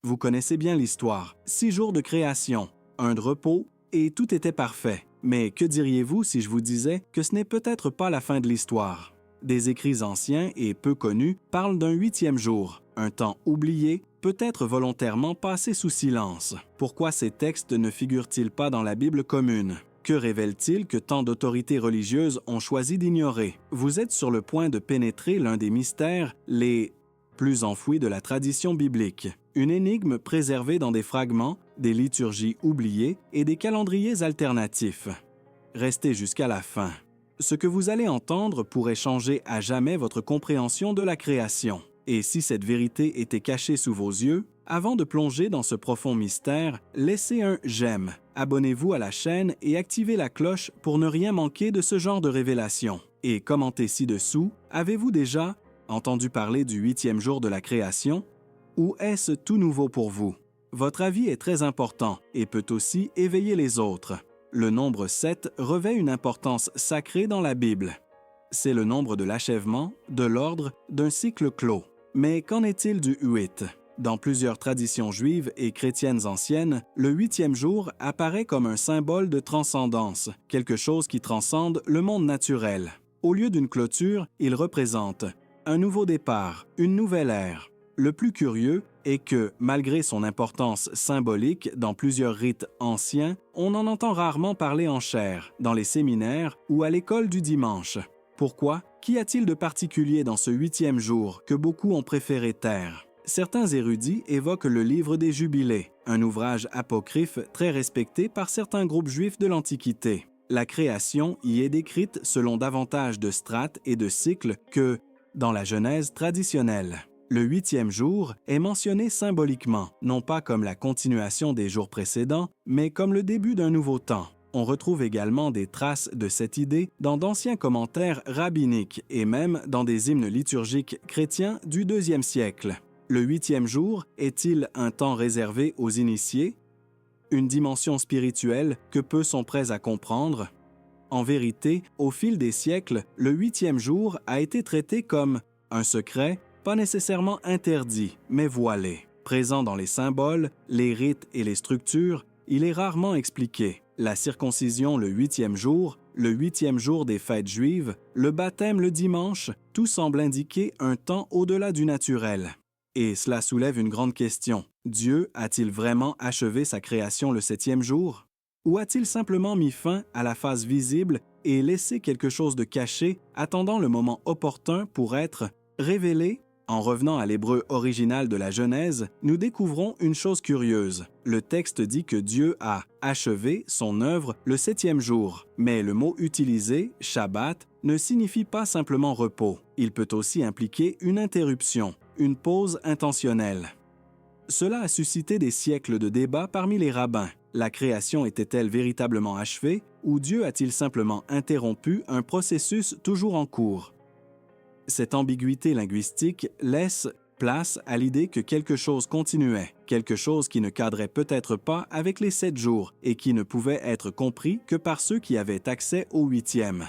Vous connaissez bien l'histoire. 6 jours de création, un de repos, et tout était parfait. Mais que diriez-vous si je vous disais que ce n'est peut-être pas la fin de l'histoire? Des écrits anciens et peu connus parlent d'un 8e jour, un temps oublié, peut-être volontairement passé sous silence. Pourquoi ces textes ne figurent-ils pas dans la Bible commune? Que révèle-t-il que tant d'autorités religieuses ont choisi d'ignorer? Vous êtes sur le point de pénétrer l'un des mystères les plus enfouis de la tradition biblique. Une énigme préservée dans des fragments, des liturgies oubliées et des calendriers alternatifs. Restez jusqu'à la fin. Ce que vous allez entendre pourrait changer à jamais votre compréhension de la création. Et si cette vérité était cachée sous vos yeux, avant de plonger dans ce profond mystère, laissez un j'aime, abonnez-vous à la chaîne et activez la cloche pour ne rien manquer de ce genre de révélation. Et commentez ci-dessous, avez-vous déjà entendu parler du 8e jour de la création? Ou est-ce tout nouveau pour vous? Votre avis est très important et peut aussi éveiller les autres. Le nombre 7 revêt une importance sacrée dans la Bible. C'est le nombre de l'achèvement, de l'ordre, d'un cycle clos. Mais qu'en est-il du 8? Dans plusieurs traditions juives et chrétiennes anciennes, le 8e jour apparaît comme un symbole de transcendance, quelque chose qui transcende le monde naturel. Au lieu d'une clôture, il représente un nouveau départ, une nouvelle ère. Le plus curieux est que, malgré son importance symbolique dans plusieurs rites anciens, on en entend rarement parler en chair, dans les séminaires ou à l'école du dimanche. Pourquoi? Qu'y a-t-il de particulier dans ce 8e jour que beaucoup ont préféré taire? Certains érudits évoquent le Livre des Jubilés, un ouvrage apocryphe très respecté par certains groupes juifs de l'Antiquité. La création y est décrite selon davantage de strates et de cycles que dans la Genèse traditionnelle. Le 8e jour est mentionné symboliquement, non pas comme la continuation des jours précédents, mais comme le début d'un nouveau temps. On retrouve également des traces de cette idée dans d'anciens commentaires rabbiniques et même dans des hymnes liturgiques chrétiens du IIe siècle. Le 8e jour est-il un temps réservé aux initiés? Une dimension spirituelle que peu sont prêts à comprendre? En vérité, au fil des siècles, le 8e jour a été traité comme un secret, pas nécessairement interdit, mais voilé. Présent dans les symboles, les rites et les structures, il est rarement expliqué. La circoncision le 8e jour, le 8e jour des fêtes juives, le baptême le dimanche, tout semble indiquer un temps au-delà du naturel. Et cela soulève une grande question. Dieu a-t-il vraiment achevé sa création le 7e jour? Ou a-t-il simplement mis fin à la phase visible et laissé quelque chose de caché, attendant le moment opportun pour être révélé? En revenant à l'hébreu original de la Genèse, nous découvrons une chose curieuse. Le texte dit que Dieu a achevé son œuvre le 7e jour, mais le mot utilisé, Shabbat, ne signifie pas simplement repos. Il peut aussi impliquer une interruption, une pause intentionnelle. Cela a suscité des siècles de débats parmi les rabbins. La création était-elle véritablement achevée ou Dieu a-t-il simplement interrompu un processus toujours en cours? Cette ambiguïté linguistique laisse place à l'idée que quelque chose continuait, quelque chose qui ne cadrait peut-être pas avec les 7 jours et qui ne pouvait être compris que par ceux qui avaient accès au 8e.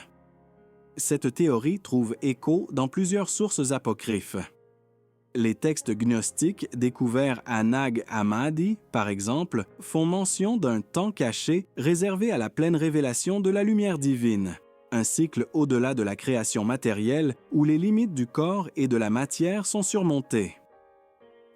Cette théorie trouve écho dans plusieurs sources apocryphes. Les textes gnostiques découverts à Nag Hammadi, par exemple, font mention d'un temps caché réservé à la pleine révélation de la lumière divine. Un cycle au-delà de la création matérielle où les limites du corps et de la matière sont surmontées.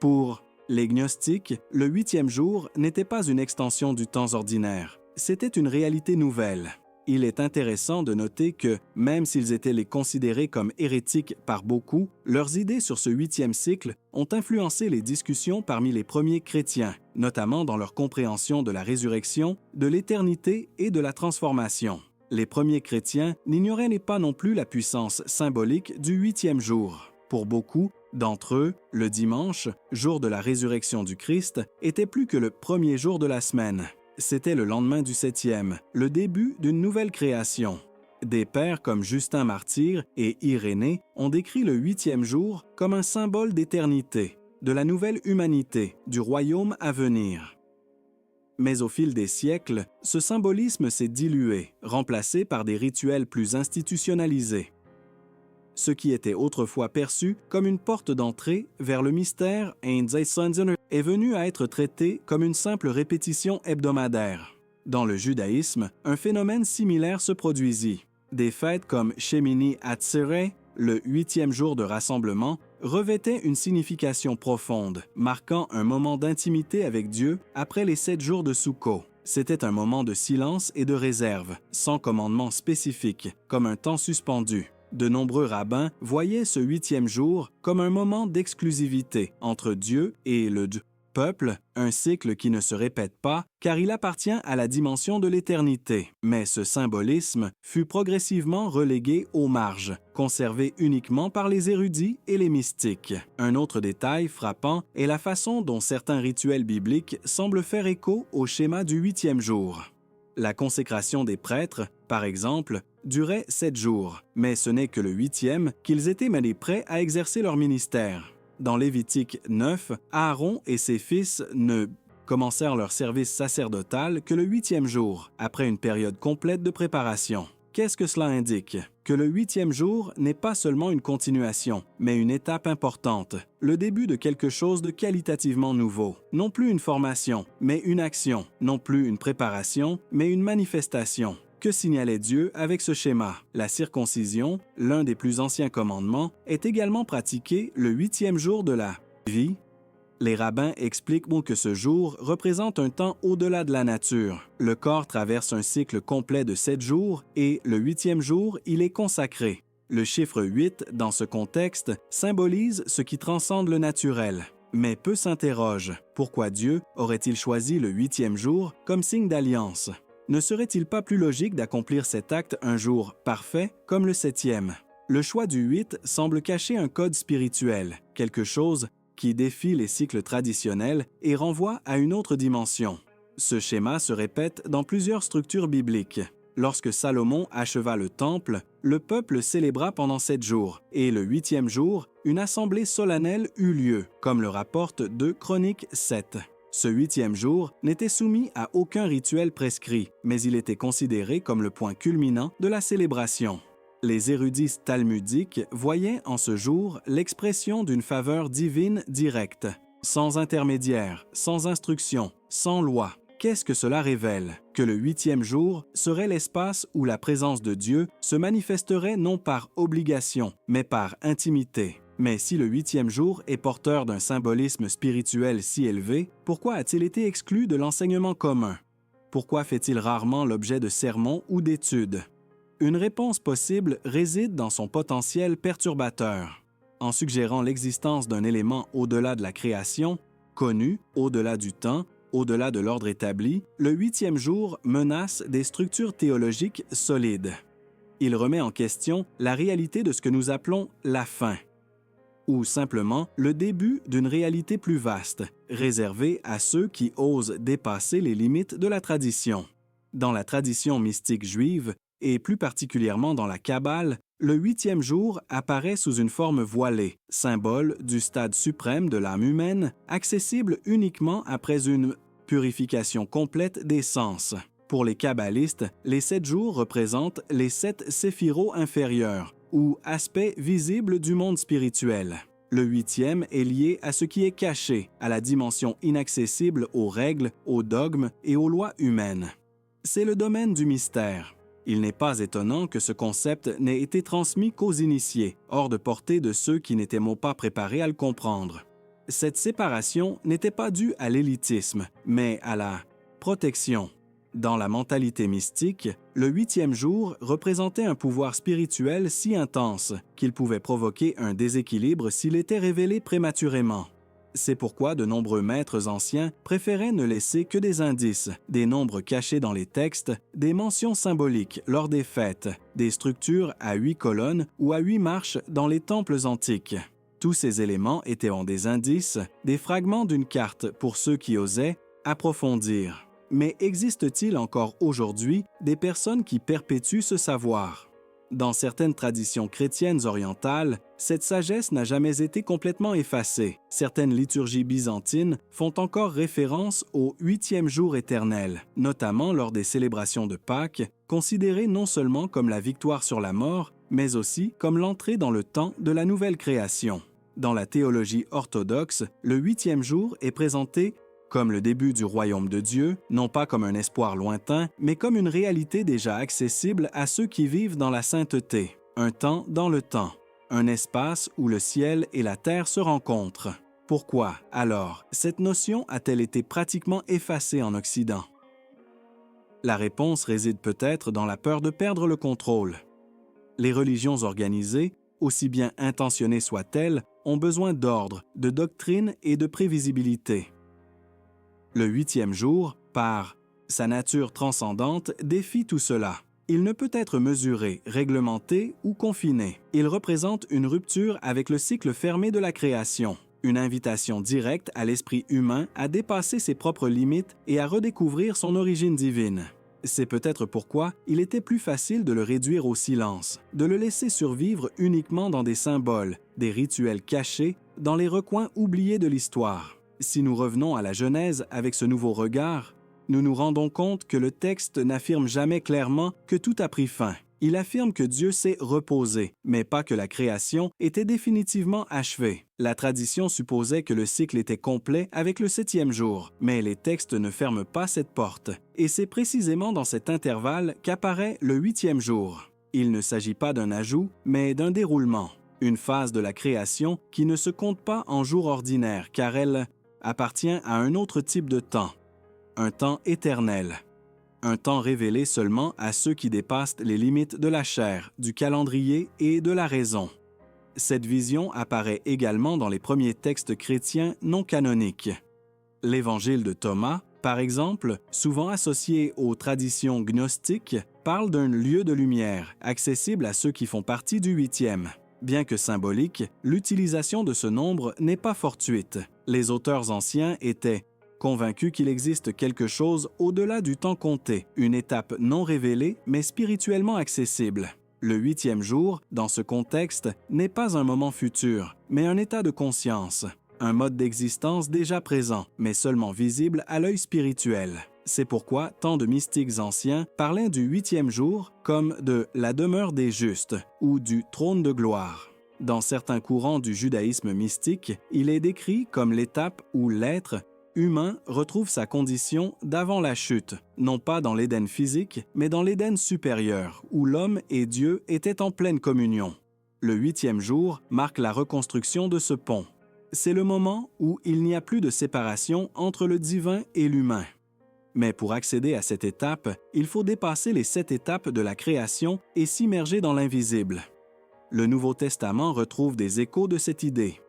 Pour les gnostiques, le 8e jour n'était pas une extension du temps ordinaire, c'était une réalité nouvelle. Il est intéressant de noter que, même s'ils étaient les considérés comme hérétiques par beaucoup, leurs idées sur ce 8e cycle ont influencé les discussions parmi les premiers chrétiens, notamment dans leur compréhension de la résurrection, de l'éternité et de la transformation. Les premiers chrétiens n'ignoraient pas non plus la puissance symbolique du 8e jour. Pour beaucoup d'entre eux, le dimanche, jour de la résurrection du Christ, était plus que le premier jour de la semaine. C'était le lendemain du 7e, le début d'une nouvelle création. Des pères comme Justin Martyr et Irénée ont décrit le 8e jour comme un symbole d'éternité, de la nouvelle humanité, du royaume à venir. Mais au fil des siècles, ce symbolisme s'est dilué, remplacé par des rituels plus institutionnalisés. ce qui était autrefois perçu comme une porte d'entrée vers le mystère est venu à être traité comme une simple répétition hebdomadaire. Dans le judaïsme, un phénomène similaire se produisit. Des fêtes comme Shemini Atzeret, le 8e jour de rassemblement, revêtaient une signification profonde, marquant un moment d'intimité avec Dieu après les 7 jours de Sukkot. C'était un moment de silence et de réserve, sans commandement spécifique, comme un temps suspendu. De nombreux rabbins voyaient ce 8e jour comme un moment d'exclusivité entre Dieu et le peuple, un cycle qui ne se répète pas, car il appartient à la dimension de l'éternité. Mais ce symbolisme fut progressivement relégué aux marges, conservé uniquement par les érudits et les mystiques. Un autre détail frappant est la façon dont certains rituels bibliques semblent faire écho au schéma du 8e jour. La consécration des prêtres, par exemple, durait 7 jours, mais ce n'est que le 8e qu'ils étaient menés prêts à exercer leur ministère. Dans Lévitique 9, Aaron et ses fils ne commencèrent leur service sacerdotal que le 8e jour, après une période complète de préparation. Qu'est-ce que cela indique? Que le 8e jour n'est pas seulement une continuation, mais une étape importante, le début de quelque chose de qualitativement nouveau. Non plus une formation, mais une action. Non plus une préparation, mais une manifestation. Que signalait Dieu avec ce schéma? La circoncision, l'un des plus anciens commandements, est également pratiquée le 8e jour de la vie. Les rabbins expliquent que ce jour représente un temps au-delà de la nature. Le corps traverse un cycle complet de 7 jours et le 8e jour, il est consacré. Le chiffre 8, dans ce contexte, symbolise ce qui transcende le naturel. Mais peu s'interrogent. Pourquoi Dieu aurait-il choisi le 8e jour comme signe d'alliance? Ne serait-il pas plus logique d'accomplir cet acte un jour parfait comme le 7e? Le choix du 8 semble cacher un code spirituel, quelque chose qui défie les cycles traditionnels et renvoie à une autre dimension. Ce schéma se répète dans plusieurs structures bibliques. Lorsque Salomon acheva le temple, le peuple célébra pendant 7 jours, et le 8e jour, une assemblée solennelle eut lieu, comme le rapporte 2 Chroniques 7. Ce 8e jour n'était soumis à aucun rituel prescrit, mais il était considéré comme le point culminant de la célébration. Les érudits talmudiques voyaient en ce jour l'expression d'une faveur divine directe, sans intermédiaire, sans instruction, sans loi. Qu'est-ce que cela révèle? Que le 8e jour serait l'espace où la présence de Dieu se manifesterait non par obligation, mais par intimité. Mais si le 8e jour est porteur d'un symbolisme spirituel si élevé, pourquoi a-t-il été exclu de l'enseignement commun? Pourquoi fait-il rarement l'objet de sermons ou d'études? Une réponse possible réside dans son potentiel perturbateur. En suggérant l'existence d'un élément au-delà de la création, connu, au-delà du temps, au-delà de l'ordre établi, le 8e jour menace des structures théologiques solides. Il remet en question la réalité de ce que nous appelons la fin, ou simplement le début d'une réalité plus vaste, réservée à ceux qui osent dépasser les limites de la tradition. Dans la tradition mystique juive, et plus particulièrement dans la Kabbale, le 8e jour apparaît sous une forme voilée, symbole du stade suprême de l'âme humaine, accessible uniquement après une purification complète des sens. Pour les kabbalistes, les 7 jours représentent les 7 séphiros inférieurs, ou aspects visibles du monde spirituel. Le 8e est lié à ce qui est caché, à la dimension inaccessible aux règles, aux dogmes et aux lois humaines. C'est le domaine du mystère. Il n'est pas étonnant que ce concept n'ait été transmis qu'aux initiés, hors de portée de ceux qui n'étaient pas préparés à le comprendre. Cette séparation n'était pas due à l'élitisme, mais à la protection. Dans la mentalité mystique, le 8e jour représentait un pouvoir spirituel si intense qu'il pouvait provoquer un déséquilibre s'il était révélé prématurément. C'est pourquoi de nombreux maîtres anciens préféraient ne laisser que des indices, des nombres cachés dans les textes, des mentions symboliques lors des fêtes, des structures à 8 colonnes ou à 8 marches dans les temples antiques. Tous ces éléments étaient des indices, des fragments d'une carte pour ceux qui osaient approfondir. Mais existe-t-il encore aujourd'hui des personnes qui perpétuent ce savoir? Dans certaines traditions chrétiennes orientales, cette sagesse n'a jamais été complètement effacée. Certaines liturgies byzantines font encore référence au 8e jour éternel, notamment lors des célébrations de Pâques, considérées non seulement comme la victoire sur la mort, mais aussi comme l'entrée dans le temps de la nouvelle création. Dans la théologie orthodoxe, le 8e jour est présenté comme le début du royaume de Dieu, non pas comme un espoir lointain, mais comme une réalité déjà accessible à ceux qui vivent dans la sainteté. Un temps dans le temps, un espace où le ciel et la terre se rencontrent. Pourquoi, alors, cette notion a-t-elle été pratiquement effacée en Occident? La réponse réside peut-être dans la peur de perdre le contrôle. Les religions organisées, aussi bien intentionnées soient-elles, ont besoin d'ordre, de doctrine et de prévisibilité. Le 8e jour, par sa nature transcendante, défie tout cela. Il ne peut être mesuré, réglementé ou confiné. Il représente une rupture avec le cycle fermé de la création, une invitation directe à l'esprit humain à dépasser ses propres limites et à redécouvrir son origine divine. C'est peut-être pourquoi il était plus facile de le réduire au silence, de le laisser survivre uniquement dans des symboles, des rituels cachés, dans les recoins oubliés de l'histoire. Si nous revenons à la Genèse avec ce nouveau regard, nous nous rendons compte que le texte n'affirme jamais clairement que tout a pris fin. Il affirme que Dieu s'est reposé, mais pas que la création était définitivement achevée. La tradition supposait que le cycle était complet avec le 7e jour, mais les textes ne ferment pas cette porte. Et c'est précisément dans cet intervalle qu'apparaît le 8e jour. Il ne s'agit pas d'un ajout, mais d'un déroulement. Une phase de la création qui ne se compte pas en jours ordinaires, car elle appartient à un autre type de temps, un temps éternel, un temps révélé seulement à ceux qui dépassent les limites de la chair, du calendrier et de la raison. Cette vision apparaît également dans les premiers textes chrétiens non canoniques. L'Évangile de Thomas, par exemple, souvent associé aux traditions gnostiques, parle d'un lieu de lumière, accessible à ceux qui font partie du 8e. Bien que symbolique, l'utilisation de ce nombre n'est pas fortuite. Les auteurs anciens étaient convaincus qu'il existe quelque chose au-delà du temps compté, une étape non révélée mais spirituellement accessible. Le 8e jour, dans ce contexte, n'est pas un moment futur, mais un état de conscience, un mode d'existence déjà présent, mais seulement visible à l'œil spirituel. C'est pourquoi tant de mystiques anciens parlaient du 8e jour comme de la demeure des justes ou du trône de gloire. Dans certains courants du judaïsme mystique, il est décrit comme l'étape où l'être humain retrouve sa condition d'avant la chute, non pas dans l'Éden physique, mais dans l'Éden supérieur, où l'homme et Dieu étaient en pleine communion. Le 8e jour marque la reconstruction de ce pont. C'est le moment où il n'y a plus de séparation entre le divin et l'humain. Mais pour accéder à cette étape, il faut dépasser les 7 étapes de la création et s'immerger dans l'invisible. Le Nouveau Testament retrouve des échos de cette idée.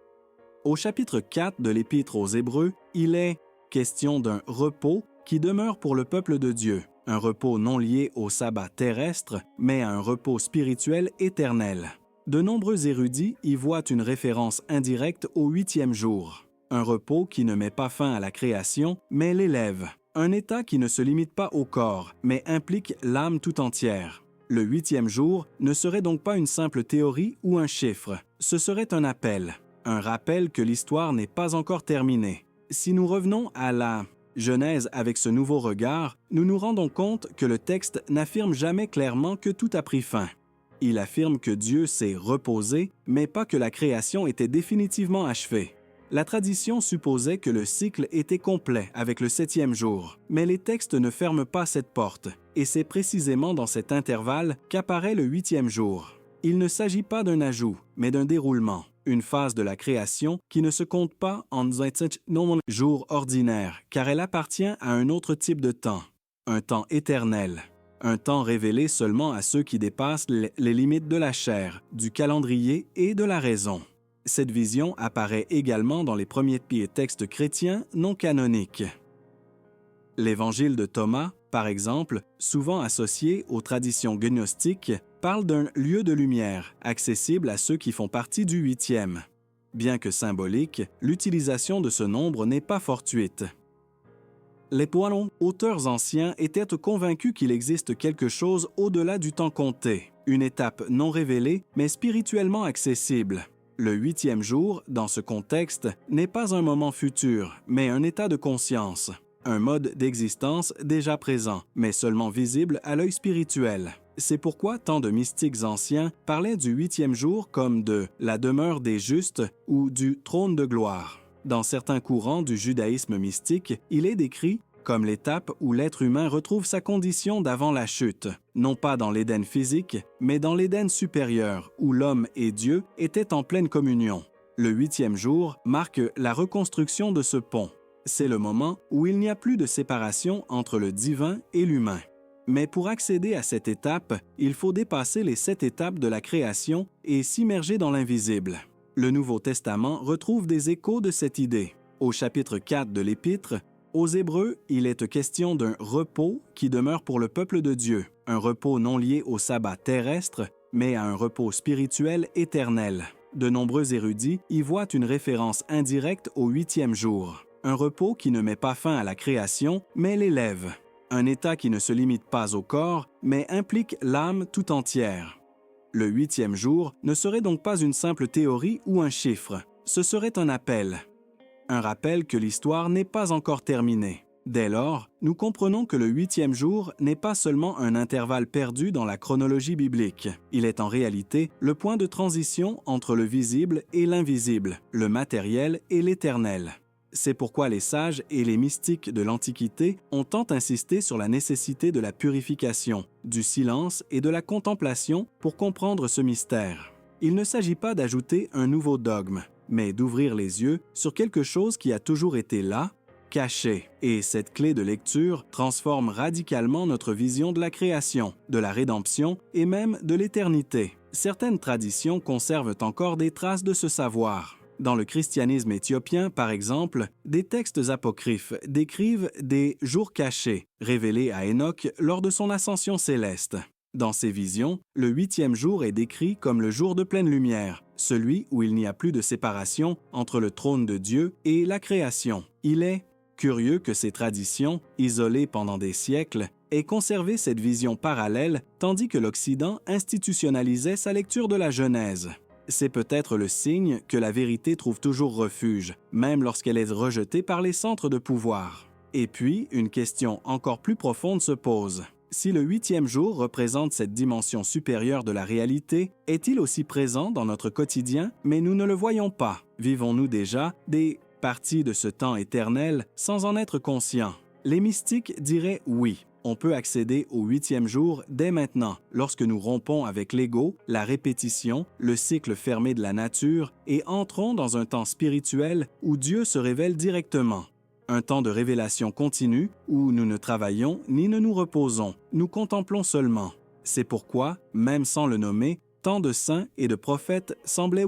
Au chapitre 4 de l'Épître aux Hébreux, il est question d'un repos qui demeure pour le peuple de Dieu, un repos non lié au sabbat terrestre, mais à un repos spirituel éternel. De nombreux érudits y voient une référence indirecte au 8e jour, un repos qui ne met pas fin à la création, mais l'élève. Un état qui ne se limite pas au corps, mais implique l'âme tout entière. Le 8e jour ne serait donc pas une simple théorie ou un chiffre, ce serait un appel, un rappel que l'histoire n'est pas encore terminée. Si nous revenons à la Genèse avec ce nouveau regard, nous nous rendons compte que le texte n'affirme jamais clairement que tout a pris fin. Il affirme que Dieu s'est reposé, mais pas que la création était définitivement achevée. La tradition supposait que le cycle était complet avec le 7e jour, mais les textes ne ferment pas cette porte, et c'est précisément dans cet intervalle qu'apparaît le 8e jour. Il ne s'agit pas d'un ajout, mais d'un déroulement, une phase de la création qui ne se compte pas en jours ordinaires, car elle appartient à un autre type de temps, un temps éternel, un temps révélé seulement à ceux qui dépassent les limites de la chair, du calendrier et de la raison. Cette vision apparaît également dans les premiers textes chrétiens non canoniques. L'Évangile de Thomas, par exemple, souvent associé aux traditions gnostiques, parle d'un lieu de lumière, accessible à ceux qui font partie du 8e. Bien que symbolique, l'utilisation de ce nombre n'est pas fortuite. Les auteurs anciens étaient convaincus qu'il existe quelque chose au-delà du temps compté, une étape non révélée mais spirituellement accessible. Le 8e jour, dans ce contexte, n'est pas un moment futur, mais un état de conscience, un mode d'existence déjà présent, mais seulement visible à l'œil spirituel. C'est pourquoi tant de mystiques anciens parlaient du 8e jour comme de « la demeure des justes » ou du « trône de gloire ». Dans certains courants du judaïsme mystique, il est décrit comme l'étape où l'être humain retrouve sa condition d'avant la chute, non pas dans l'Éden physique, mais dans l'Éden supérieur, où l'homme et Dieu étaient en pleine communion. Le 8e jour marque la reconstruction de ce pont. C'est le moment où il n'y a plus de séparation entre le divin et l'humain. Mais pour accéder à cette étape, il faut dépasser les 7 étapes de la création et s'immerger dans l'invisible. Le Nouveau Testament retrouve des échos de cette idée. Au chapitre 4 de l'Épître, aux Hébreux, il est question d'un repos qui demeure pour le peuple de Dieu, un repos non lié au sabbat terrestre, mais à un repos spirituel éternel. De nombreux érudits y voient une référence indirecte au 8e jour, un repos qui ne met pas fin à la création, mais l'élève. Un état qui ne se limite pas au corps, mais implique l'âme tout entière. Le 8e jour ne serait donc pas une simple théorie ou un chiffre, ce serait un appel. Un rappel que l'histoire n'est pas encore terminée. Dès lors, nous comprenons que le 8e jour n'est pas seulement un intervalle perdu dans la chronologie biblique. Il est en réalité le point de transition entre le visible et l'invisible, le matériel et l'éternel. C'est pourquoi les sages et les mystiques de l'Antiquité ont tant insisté sur la nécessité de la purification, du silence et de la contemplation pour comprendre ce mystère. Il ne s'agit pas d'ajouter un nouveau dogme, mais d'ouvrir les yeux sur quelque chose qui a toujours été là, caché. Et cette clé de lecture transforme radicalement notre vision de la création, de la rédemption et même de l'éternité. Certaines traditions conservent encore des traces de ce savoir. Dans le christianisme éthiopien, par exemple, des textes apocryphes décrivent des jours cachés, révélés à Enoch lors de son ascension céleste. Dans ces visions, le 8e jour est décrit comme le jour de pleine lumière, celui où il n'y a plus de séparation entre le trône de Dieu et la création. Il est curieux que ces traditions, isolées pendant des siècles, aient conservé cette vision parallèle, tandis que l'Occident institutionnalisait sa lecture de la Genèse. C'est peut-être le signe que la vérité trouve toujours refuge, même lorsqu'elle est rejetée par les centres de pouvoir. Et puis, une question encore plus profonde se pose. Si le 8e jour représente cette dimension supérieure de la réalité, est-il aussi présent dans notre quotidien, mais nous ne le voyons pas? Vivons-nous déjà des parties de ce temps éternel sans en être conscients? Les mystiques diraient oui. On peut accéder au 8e jour dès maintenant, lorsque nous rompons avec l'ego, la répétition, le cycle fermé de la nature et entrons dans un temps spirituel où Dieu se révèle directement. Un temps de révélation continue où nous ne travaillons ni ne nous reposons, nous contemplons seulement. C'est pourquoi, même sans le nommer, tant de saints et de prophètes semblaient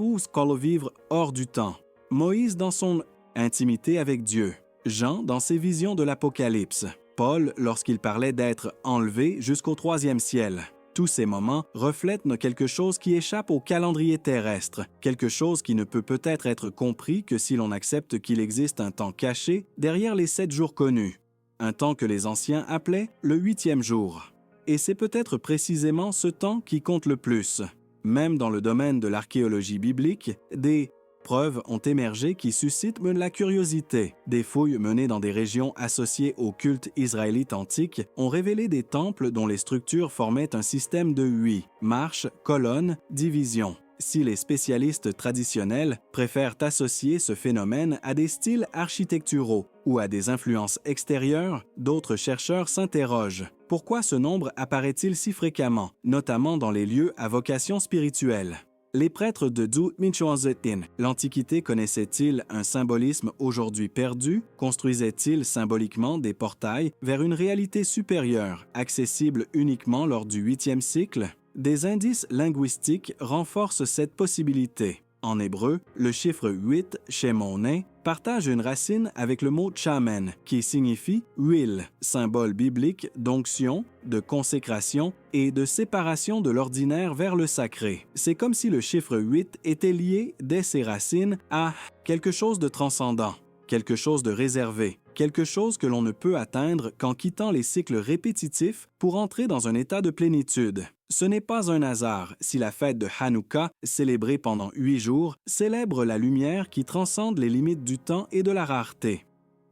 vivre hors du temps. Moïse dans son intimité avec Dieu, Jean dans ses visions de l'Apocalypse, Paul lorsqu'il parlait d'être enlevé jusqu'au 3e ciel. Tous ces moments reflètent quelque chose qui échappe au calendrier terrestre, quelque chose qui ne peut peut-être être compris que si l'on accepte qu'il existe un temps caché derrière les 7 jours connus, un temps que les anciens appelaient le 8e jour. Et c'est peut-être précisément ce temps qui compte le plus. Même dans le domaine de l'archéologie biblique, des preuves ont émergé qui suscitent la curiosité. Des fouilles menées dans des régions associées au culte israélite antique ont révélé des temples dont les structures formaient un système de 8 marches, colonnes, divisions. Si les spécialistes traditionnels préfèrent associer ce phénomène à des styles architecturaux ou à des influences extérieures, d'autres chercheurs s'interrogent. Pourquoi ce nombre apparaît-il si fréquemment, notamment dans les lieux à vocation spirituelle? Les prêtres de Dutmichoanzetin, l'Antiquité connaissait-il un symbolisme aujourd'hui perdu? Construisait-il symboliquement des portails vers une réalité supérieure, accessible uniquement lors du 8e cycle? Des indices linguistiques renforcent cette possibilité. En hébreu, le chiffre 8, Shemoné, partage une racine avec le mot chamen, qui signifie huile, symbole biblique d'onction, de consécration et de séparation de l'ordinaire vers le sacré. C'est comme si le chiffre 8 était lié, dès ses racines, à quelque chose de transcendant, quelque chose de réservé, quelque chose que l'on ne peut atteindre qu'en quittant les cycles répétitifs pour entrer dans un état de plénitude. Ce n'est pas un hasard si la fête de Hanouka, célébrée pendant 8 jours, célèbre la lumière qui transcende les limites du temps et de la rareté.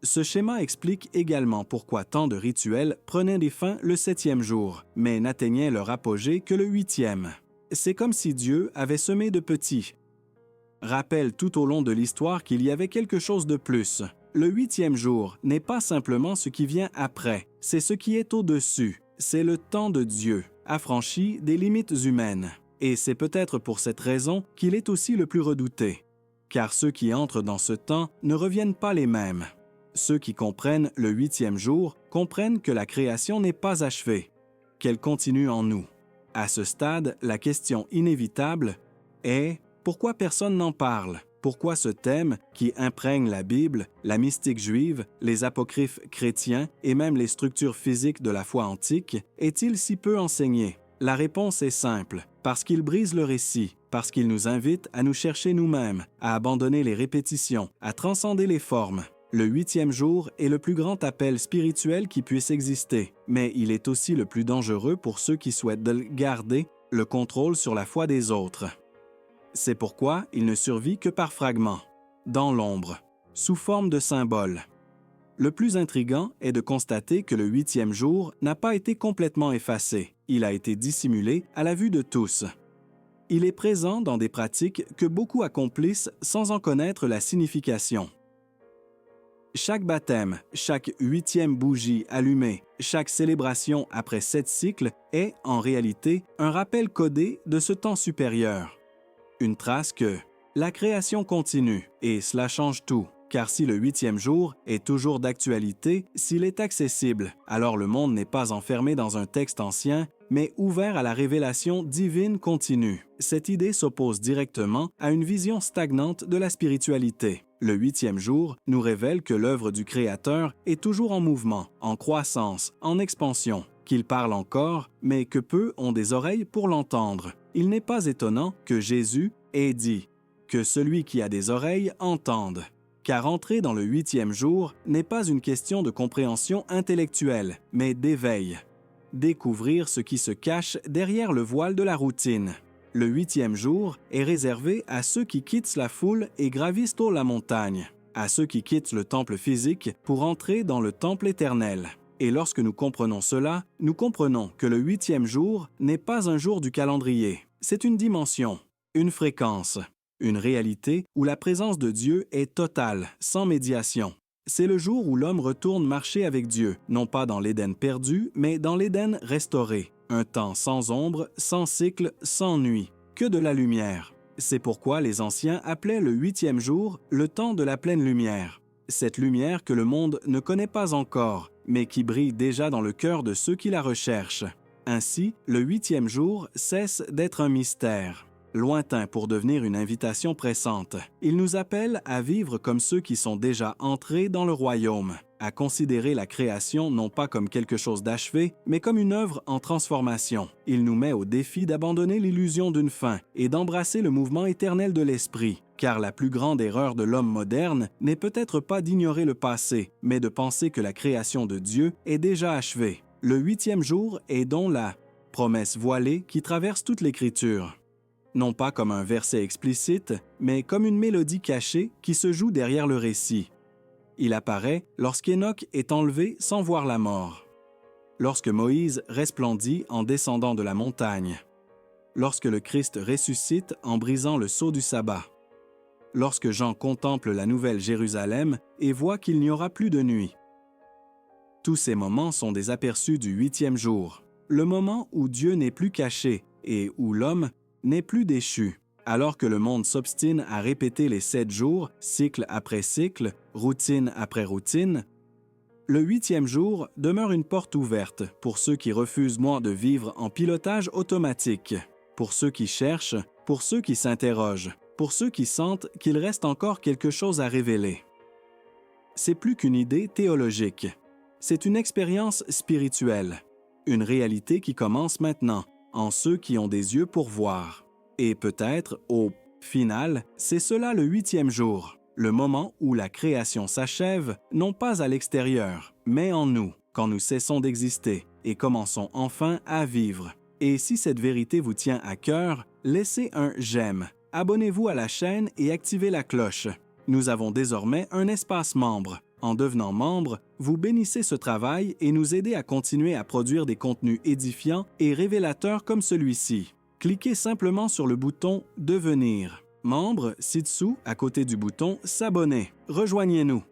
Ce schéma explique également pourquoi tant de rituels prenaient des fins le 7e jour, mais n'atteignaient leur apogée que le 8e. C'est comme si Dieu avait semé de petits. Rappelle tout au long de l'histoire qu'il y avait quelque chose de plus. Le 8e jour n'est pas simplement ce qui vient après, c'est ce qui est au-dessus. C'est le temps de Dieu, affranchi des limites humaines. Et c'est peut-être pour cette raison qu'il est aussi le plus redouté. Car ceux qui entrent dans ce temps ne reviennent pas les mêmes. Ceux qui comprennent le 8e jour comprennent que la création n'est pas achevée, qu'elle continue en nous. À ce stade, la question inévitable est « Pourquoi personne n'en parle? Pourquoi ce thème, qui imprègne la Bible, la mystique juive, les apocryphes chrétiens et même les structures physiques de la foi antique, est-il si peu enseigné? » La réponse est simple, parce qu'il brise le récit, parce qu'il nous invite à nous chercher nous-mêmes, à abandonner les répétitions, à transcender les formes. Le 8e jour est le plus grand appel spirituel qui puisse exister, mais il est aussi le plus dangereux pour ceux qui souhaitent garder le contrôle sur la foi des autres. C'est pourquoi il ne survit que par fragments, dans l'ombre, sous forme de symboles. Le plus intriguant est de constater que le 8e jour n'a pas été complètement effacé. Il a été dissimulé à la vue de tous. Il est présent dans des pratiques que beaucoup accomplissent sans en connaître la signification. Chaque baptême, chaque 8e bougie allumée, chaque célébration après 7 cycles est, en réalité, un rappel codé de ce temps supérieur. Une trace que la création continue, et cela change tout, car si le 8e jour est toujours d'actualité, s'il est accessible, alors le monde n'est pas enfermé dans un texte ancien, mais ouvert à la révélation divine continue. Cette idée s'oppose directement à une vision stagnante de la spiritualité. Le 8e jour nous révèle que l'œuvre du Créateur est toujours en mouvement, en croissance, en expansion, qu'il parle encore, mais que peu ont des oreilles pour l'entendre. Il n'est pas étonnant que Jésus ait dit « Que celui qui a des oreilles entende ». Car entrer dans le 8e jour n'est pas une question de compréhension intellectuelle, mais d'éveil. Découvrir ce qui se cache derrière le voile de la routine. Le 8e jour est réservé à ceux qui quittent la foule et gravissent la montagne, à ceux qui quittent le temple physique pour entrer dans le temple éternel. Et lorsque nous comprenons cela, nous comprenons que le 8e jour n'est pas un jour du calendrier. C'est une dimension, une fréquence, une réalité où la présence de Dieu est totale, sans médiation. C'est le jour où l'homme retourne marcher avec Dieu, non pas dans l'Éden perdu, mais dans l'Éden restauré. Un temps sans ombre, sans cycle, sans nuit, que de la lumière. C'est pourquoi les anciens appelaient le 8e jour le temps de la pleine lumière. Cette lumière que le monde ne connaît pas encore, mais qui brille déjà dans le cœur de ceux qui la recherchent. Ainsi, le 8e jour cesse d'être un mystère, lointain pour devenir une invitation pressante. Il nous appelle à vivre comme ceux qui sont déjà entrés dans le royaume, à considérer la création non pas comme quelque chose d'achevé, mais comme une œuvre en transformation. Il nous met au défi d'abandonner l'illusion d'une fin et d'embrasser le mouvement éternel de l'esprit. Car la plus grande erreur de l'homme moderne n'est peut-être pas d'ignorer le passé, mais de penser que la création de Dieu est déjà achevée. Le 8e jour est donc la promesse voilée qui traverse toute l'Écriture. Non pas comme un verset explicite, mais comme une mélodie cachée qui se joue derrière le récit. Il apparaît lorsqu'Hénoch est enlevé sans voir la mort, lorsque Moïse resplendit en descendant de la montagne, lorsque le Christ ressuscite en brisant le sceau du sabbat, lorsque Jean contemple la nouvelle Jérusalem et voit qu'il n'y aura plus de nuit. Tous ces moments sont des aperçus du 8e jour, le moment où Dieu n'est plus caché et où l'homme n'est plus déchu. Alors que le monde s'obstine à répéter les 7 jours, cycle après cycle, routine après routine, le 8e jour demeure une porte ouverte pour ceux qui refusent moins de vivre en pilotage automatique, pour ceux qui cherchent, pour ceux qui s'interrogent, pour ceux qui sentent qu'il reste encore quelque chose à révéler. C'est plus qu'une idée théologique. C'est une expérience spirituelle, une réalité qui commence maintenant, en ceux qui ont des yeux pour voir. Et peut-être, au final, c'est cela le 8e jour, le moment où la création s'achève, non pas à l'extérieur, mais en nous, quand nous cessons d'exister et commençons enfin à vivre. Et si cette vérité vous tient à cœur, laissez un « j'aime », abonnez-vous à la chaîne et activez la cloche. Nous avons désormais un espace membre. En devenant membre, vous bénissez ce travail et nous aidez à continuer à produire des contenus édifiants et révélateurs comme celui-ci. Cliquez simplement sur le bouton « Devenir ». Membre ci-dessous, à côté du bouton « S'abonner ». Rejoignez-nous.